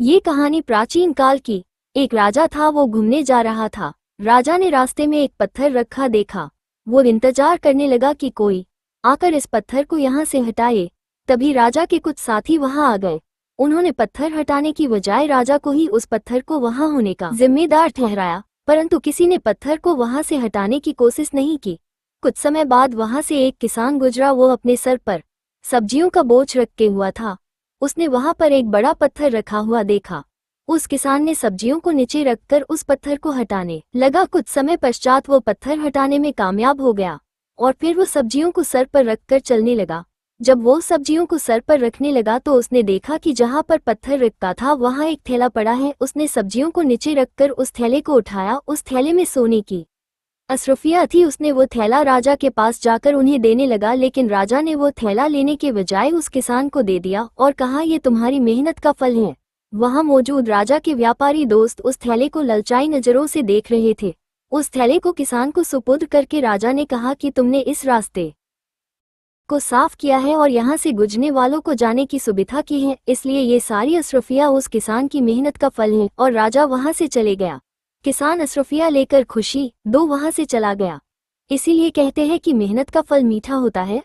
ये कहानी प्राचीन काल की। एक राजा था, वो घूमने जा रहा था। राजा ने रास्ते में एक पत्थर रखा देखा। वो इंतजार करने लगा कि कोई आकर इस पत्थर को यहाँ से हटाए। तभी राजा के कुछ साथी वहां आ गए। उन्होंने पत्थर हटाने की बजाय राजा को ही उस पत्थर को वहां होने का जिम्मेदार ठहराया, परंतु किसी ने पत्थर को वहां से हटाने की कोशिश नहीं की। कुछ समय बाद वहां से एक किसान गुजरा। वो अपने सर पर सब्जियों का बोझ रख के हुआ था। उसने वहां पर एक बड़ा पत्थर रखा हुआ देखा। उस किसान ने सब्जियों को नीचे रखकर उस पत्थर को हटाने लगा। कुछ समय पश्चात वो पत्थर हटाने में कामयाब हो गया और फिर वो सब्जियों को सर पर रखकर चलने लगा। जब वो सब्जियों को सर पर रखने लगा तो उसने देखा कि जहां पर पत्थर रखता था वहां एक थैला पड़ा है। उसने सब्जियों को नीचे रखकर उस थैले को उठाया। उस थैले में सोने की अशरफिया थी। उसने वो थैला राजा के पास जाकर उन्हें देने लगा, लेकिन राजा ने वो थैला लेने के बजाय उस किसान को दे दिया और कहा, ये तुम्हारी मेहनत का फल है। वहां मौजूद राजा के व्यापारी दोस्त उस थैले को ललचाई नजरों से देख रहे थे। उस थैले को किसान को सुपुर्द करके राजा ने कहा कि तुमने इस रास्ते को साफ किया है और यहाँ से गुजरने वालों को जाने की सुविधा की है, इसलिए ये सारी अशरफिया उस किसान की मेहनत का फल है। और राजा वहां से चले गया। किसान अशरफिया लेकर खुशी दो वहां से चला गया। इसीलिए कहते हैं कि मेहनत का फल मीठा होता है।